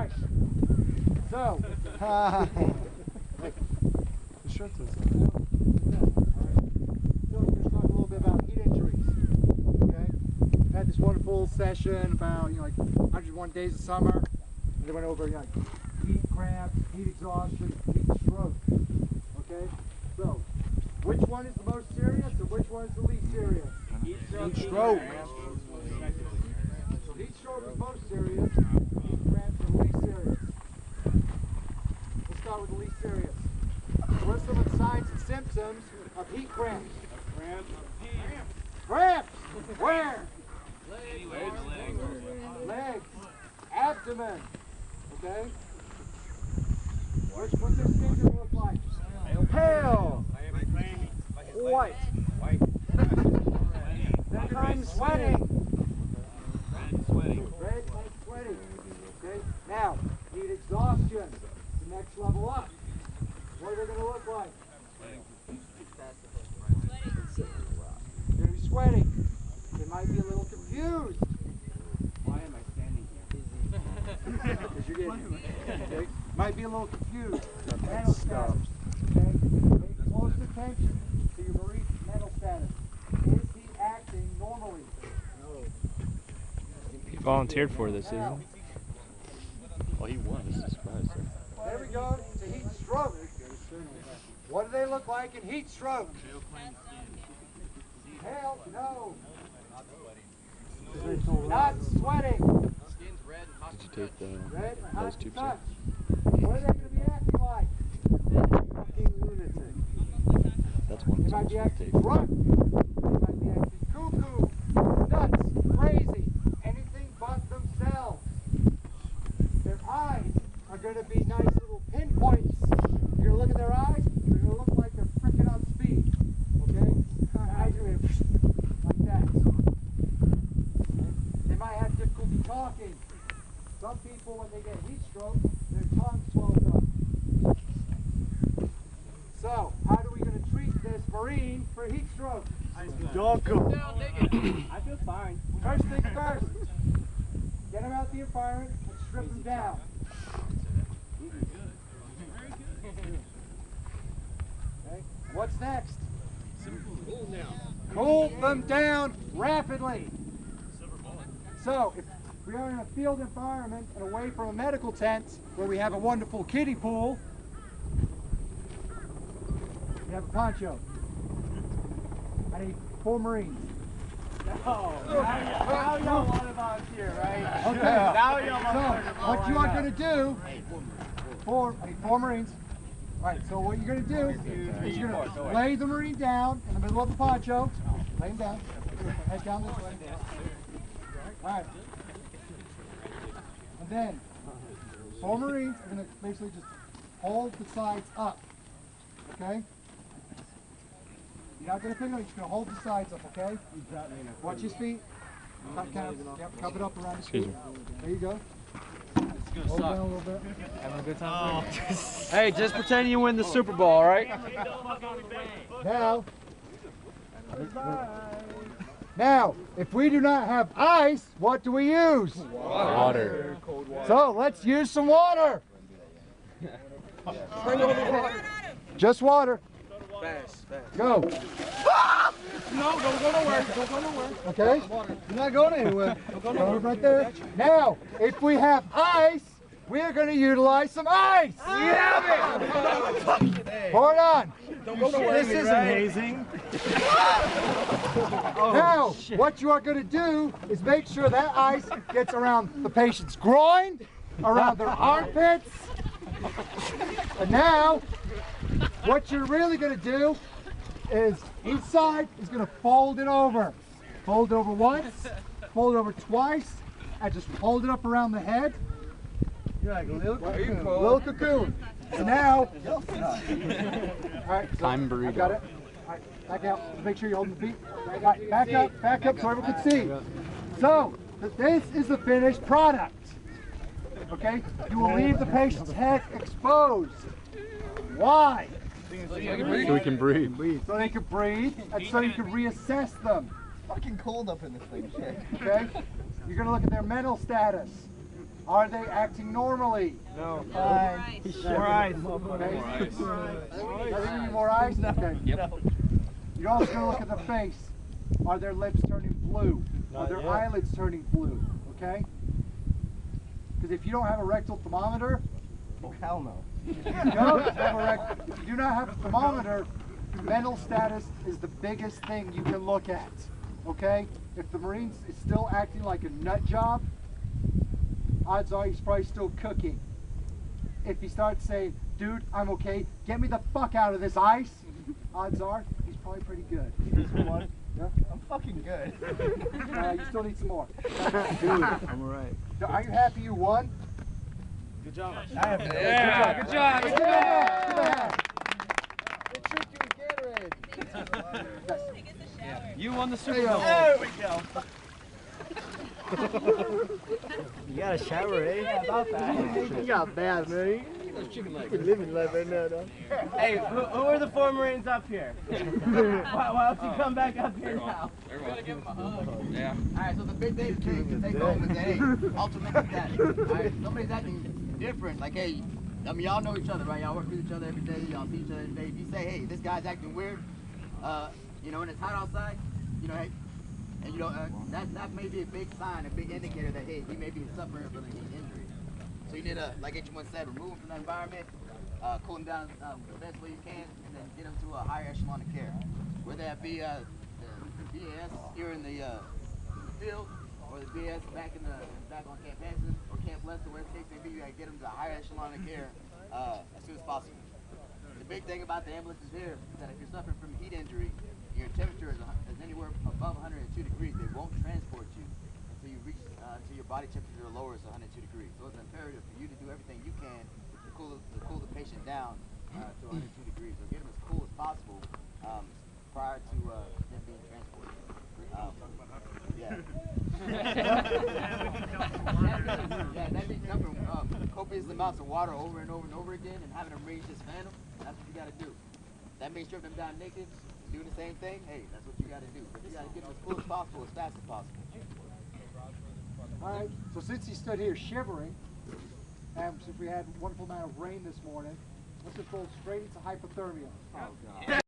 right. So, the shirt says that. So we're going to talk a little bit about heat injuries. Okay, we had this wonderful session about like 101 days of summer. And they went over like heat cramps, heat exhaustion, heat stroke. Okay, so which one is the most serious, and which one is the least serious? Heat stroke. So heat stroke is most serious. Heat cramps are the least serious. Let's start with the least serious. What are some of the signs and symptoms of heat cramps? Cramps! Where? Legs. Abdomen. Okay? What's their skin gonna look like? Pale. White. Sometimes sweating. Red and sweaty. Okay? Now, heat exhaustion. The next level up. What are they going to look like? They're going to be sweating. They might be a little confused. Why am I standing here? Because you're getting okay? Might be a little confused. Mental status. Okay? Pay close attention to your marine's mental status. Is he acting normally? No. He volunteered for this, isn't he? Well, he was. Surprised. There we go to heat stroke. What do they look like in heat stroke? Hell no. Not sweating. Did you take Red and hot those tubes? touch. What are they going to be acting like? Fucking lunatic. That's one. They might be acting drunk. They might be acting cuckoo, nuts, crazy, anything but themselves. Their eyes are going to be nice little pinpoints. You're going to look at their eyes, they're going to look like they're freaking on speed. Okay? Eyes are going to like that. Okay? They might have difficulty talking. Some people, when they get heat stroke, their tongue swells up. So, how are we going to treat this Marine for heat stroke? Dog go. I feel fine. First things first. Get him out the environment and strip him down. Okay. What's next? Cool them down rapidly. So, if we are in a field environment and away from a medical tent where we have a wonderful kiddie pool, we have a poncho. I need 4 Marines. Now y'all want to volunteer, right? Okay. Now y'all So, what you are going to do, I need 4 Marines. Alright, so what you're going to do is you're going to lay the Marine down in the middle of the poncho. Lay him down. Head down this way. Alright. And then, 4 Marines are going to basically just hold the sides up. Okay? You're not going to pick it up, you're just going to hold the sides up, okay? Watch his feet. Cup it up around his feet. There you go. Hold down a little bit. Having a good time? Hey, just pretend you win the Super Bowl, all right? Now, if we do not have ice, what do we use? Water. So let's use some water. Just water. Fast. Go. No, don't go nowhere. Don't go nowhere. Okay? You're not going anywhere. Don't go Go right there. Now, if we have ice, we are going to utilize some ice. Pour it on. Don't go nowhere. This isn't hazing. Now, what you are going to do is make sure that ice gets around the patient's groin, around their armpits. And now, what you're really going to do is each side is going to fold it over. Fold it over once, fold it over twice, and just hold it up around the head. You're like a little cocoon. Little cocoon. So now, all right, so I'm burrito. I got it. All right, back out. Just make sure you're holding the feet. All right, back up so everyone can see. So, this is the finished product. Okay? You will leave the patient's head exposed. Why? So we can breathe. So they can breathe, and so you can reassess them. Fucking cold up in this thing. Shit. Okay? You're going to look at their mental status. Are they acting normally? No. More ice. Okay. I think we need more ice. Okay. You're also going to look at the face. Are their lips turning blue? Are their eyelids turning blue? Okay? Because if you don't have a rectal thermometer, Oh, hell no. if you do not have a thermometer, mental status is the biggest thing you can look at. Okay? If the Marine is still acting like a nut job, odds are he's probably still cooking. If he starts saying, dude, I'm okay, get me the fuck out of this ice, odds are he's probably pretty good. Yeah? I'm fucking good. You still need some more. Dude, I'm alright. Are you happy you won? Good job. Yeah, good job. Good job. They tricked you with Gatorade. Yes. You won the Super Bowl. There we go. You got a shower, eh? Yeah, about that. You got bad, man. You're living life right now, dog. Hey, who are the 4 Marines up here? Why don't you come back up here now? Everybody give him a hug. Yeah. Alright, so the big thing to take home is that, hey, ultimately that. Alright, somebody's acting different. Like, hey, I mean, y'all know each other, right? Y'all work with each other every day. Y'all see each other every day. If you say, hey, this guy's acting weird, you know, and it's hot outside, you know, hey, and you know, that may be a big sign, a big indicator that, hey, he may be suffering from a heat injury. So you need to, like H1 said, remove him from that environment, cool him down the best way you can, and then get him to a higher echelon of care. Whether that be the BAS here in the field, or the BAS back on Camp Hansen, or Camp Lester, whatever the case may be, you gotta get them to a higher echelon of care as soon as possible. The big thing about the ambulances here is that if you're suffering from a heat injury, your temperature is anywhere above 102 degrees, they won't transport you until you reach until your body temperature lowers 102 degrees. So it's imperative for you to do everything you can to cool the patient down to 102 degrees. So get them as cool as possible prior to them being transported. That means dumping copious amounts of water over and over and over again and having them reach this phantom. That's what you got to do. That means stripping them down naked, doing the same thing. Hey, that's what you got to do. But you got to get them as cool as possible, as fast as possible. All right, so since he stood here shivering, and since we had a wonderful amount of rain this morning, let's just go straight into hypothermia. Oh, God.